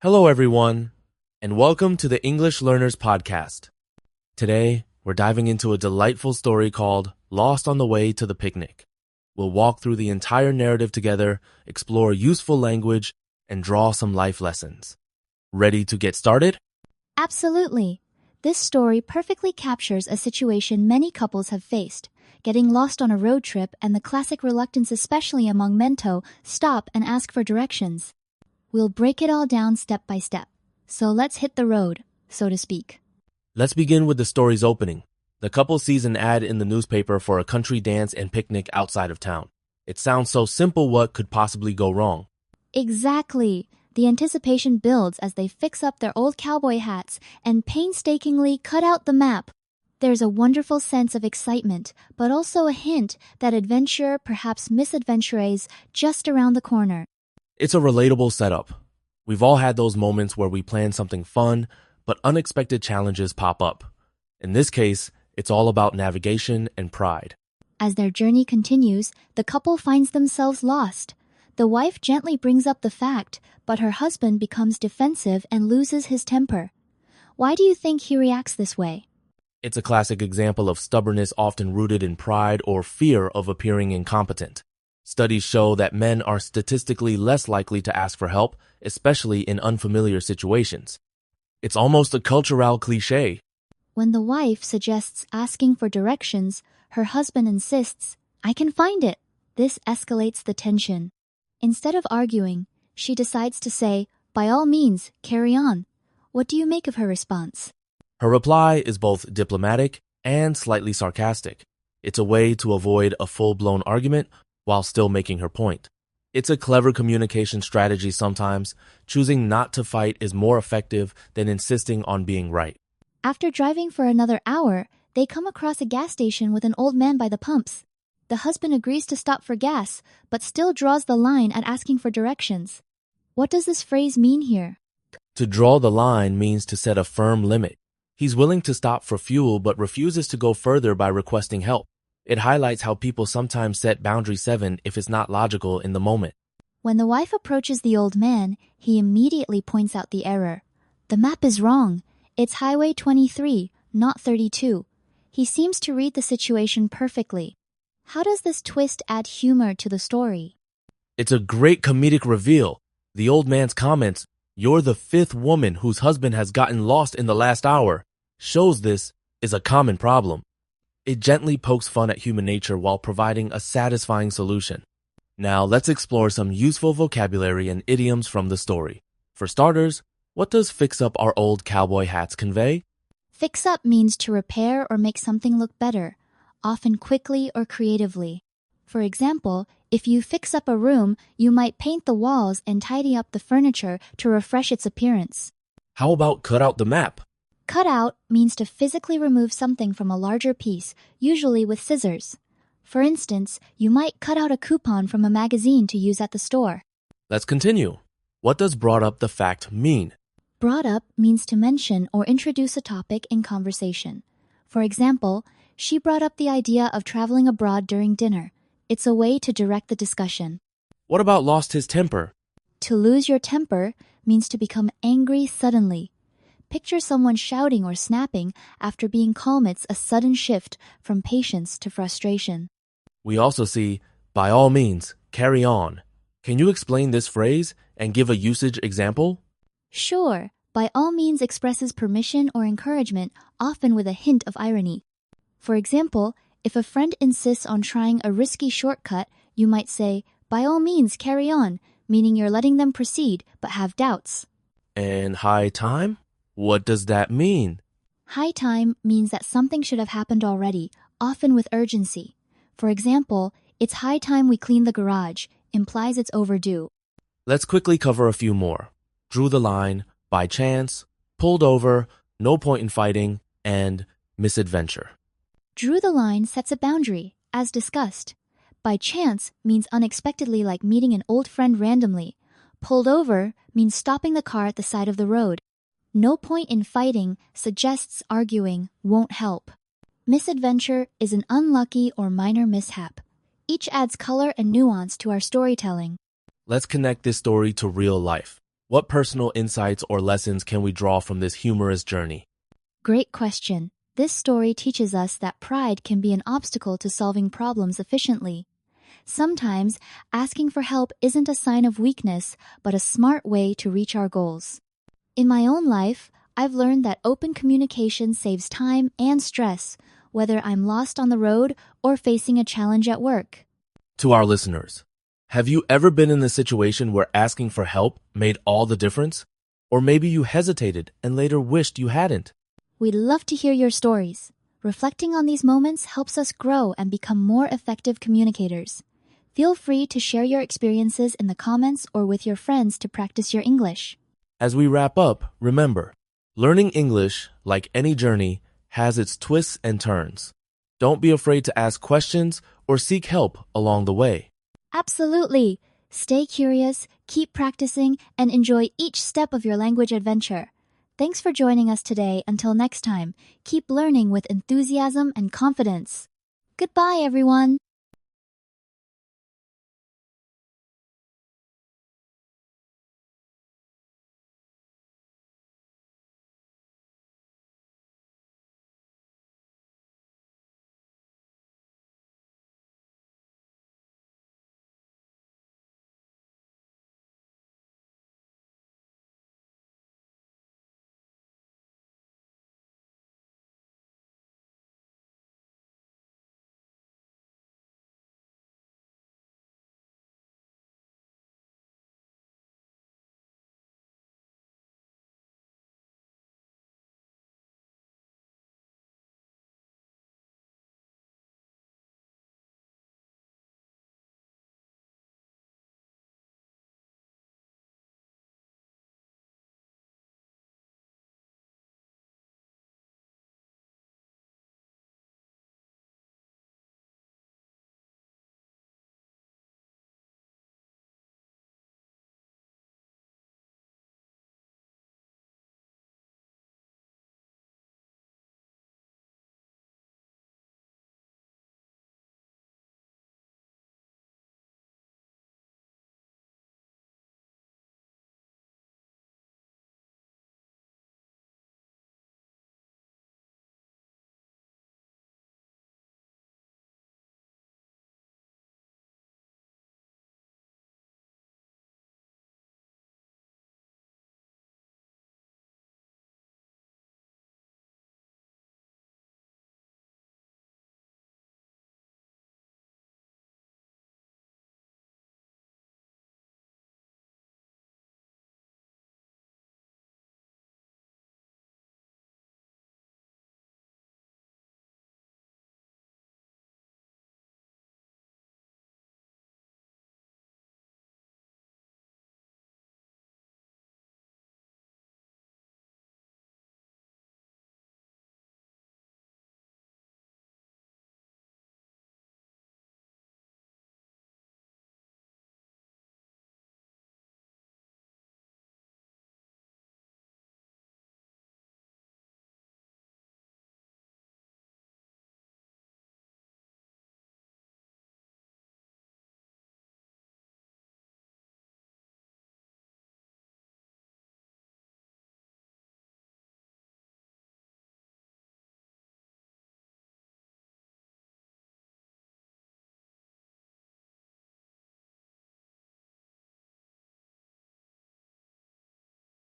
Hello, everyone, and welcome to the English Learners Podcast. Today, we're diving into a delightful story called Lost on the Way to the Picnic. We'll walk through the entire narrative together, explore useful language, and draw some life lessons. Ready to get started? Absolutely. This story perfectly captures a situation many couples have faced, getting lost on a road trip and the classic reluctance especially among men to stop and ask for directions. We'll break it all down step by step. So let's hit the road, so to speak. Let's begin with the story's opening. The couple sees an ad in the newspaper for a country dance and picnic outside of town. It sounds so simple, what could possibly go wrong? Exactly. The anticipation builds as they fix up their old cowboy hats and painstakingly cut out the map. There's a wonderful sense of excitement, but also a hint that adventure, perhaps misadventure, is just around the corner. It's a relatable setup. We've all had those moments where we plan something fun, but unexpected challenges pop up. In this case, it's all about navigation and pride. As their journey continues, the couple finds themselves lost. The wife gently brings up the fact, but her husband becomes defensive and loses his temper. Why do you think he reacts this way? It's a classic example of stubbornness often rooted in pride or fear of appearing incompetent. Studies show that men are statistically less likely to ask for help, especially in unfamiliar situations. It's almost a cultural cliché. When the wife suggests asking for directions, her husband insists, "I can find it." This escalates the tension. Instead of arguing, she decides to say, "By all means, carry on." What do you make of her response? Her reply is both diplomatic and slightly sarcastic. It's a way to avoid a full-blown argument while still making her point. It's a clever communication strategy sometimes. Choosing not to fight is more effective than insisting on being right. After driving for another hour, they come across a gas station with an old man by the pumps. The husband agrees to stop for gas, but still draws the line at asking for directions. What does this phrase mean here? To draw the line means to set a firm limit. He's willing to stop for fuel but refuses to go further by requesting help. It highlights how people sometimes set boundary 7 if it's not logical in the moment. When the wife approaches the old man, he immediately points out the error. The map is wrong. It's Highway 23, not 32. He seems to read the situation perfectly. How does this twist add humor to the story? It's a great comedic reveal. The old man's comments, "You're the 5th woman whose husband has gotten lost in the last hour," shows this is a common problem. It gently pokes fun at human nature while providing a satisfying solution. Now let's explore some useful vocabulary and idioms from the story. For starters, what does fix up our old cowboy hats convey? Fix up means to repair or make something look better, often quickly or creatively. For example, if you fix up a room, you might paint the walls and tidy up the furniture to refresh its appearance. How about cut out the map? Cut out means to physically remove something from a larger piece, usually with scissors. For instance, you might cut out a coupon from a magazine to use at the store. Let's continue. What does brought up the fact mean? Brought up means to mention or introduce a topic in conversation. For example, she brought up the idea of traveling abroad during dinner. It's a way to direct the discussion. What about lost his temper? To lose your temper means to become angry suddenly. Picture someone shouting or snapping after being calm. It's a sudden shift from patience to frustration. We also see, "By all means, carry on." Can you explain this phrase and give a usage example? Sure, by all means expresses permission or encouragement, often with a hint of irony. For example, if a friend insists on trying a risky shortcut, you might say, "By all means, carry on," meaning you're letting them proceed but have doubts. And high time? What does that mean? High time means that something should have happened already, often with urgency. For example, "It's high time we clean the garage," implies it's overdue. Let's quickly cover a few more. Drew the line, by chance, pulled over, no point in fighting, and misadventure. Drew the line sets a boundary, as discussed. By chance means unexpectedly, like meeting an old friend randomly. Pulled over means stopping the car at the side of the road. No point in fighting suggests arguing won't help. Misadventure is an unlucky or minor mishap. Each adds color and nuance to our storytelling. Let's connect this story to real life. What personal insights or lessons can we draw from this humorous journey? Great question. This story teaches us that pride can be an obstacle to solving problems efficiently. Sometimes, asking for help isn't a sign of weakness, but a smart way to reach our goals. In my own life, I've learned that open communication saves time and stress, whether I'm lost on the road or facing a challenge at work. To our listeners, have you ever been in a situation where asking for help made all the difference? Or maybe you hesitated and later wished you hadn't? We'd love to hear your stories. Reflecting on these moments helps us grow and become more effective communicators. Feel free to share your experiences in the comments or with your friends to practice your English. As we wrap up, remember, learning English, like any journey, has its twists and turns. Don't be afraid to ask questions or seek help along the way. Absolutely! Stay curious, keep practicing, and enjoy each step of your language adventure. Thanks for joining us today. Until next time, keep learning with enthusiasm and confidence. Goodbye, everyone!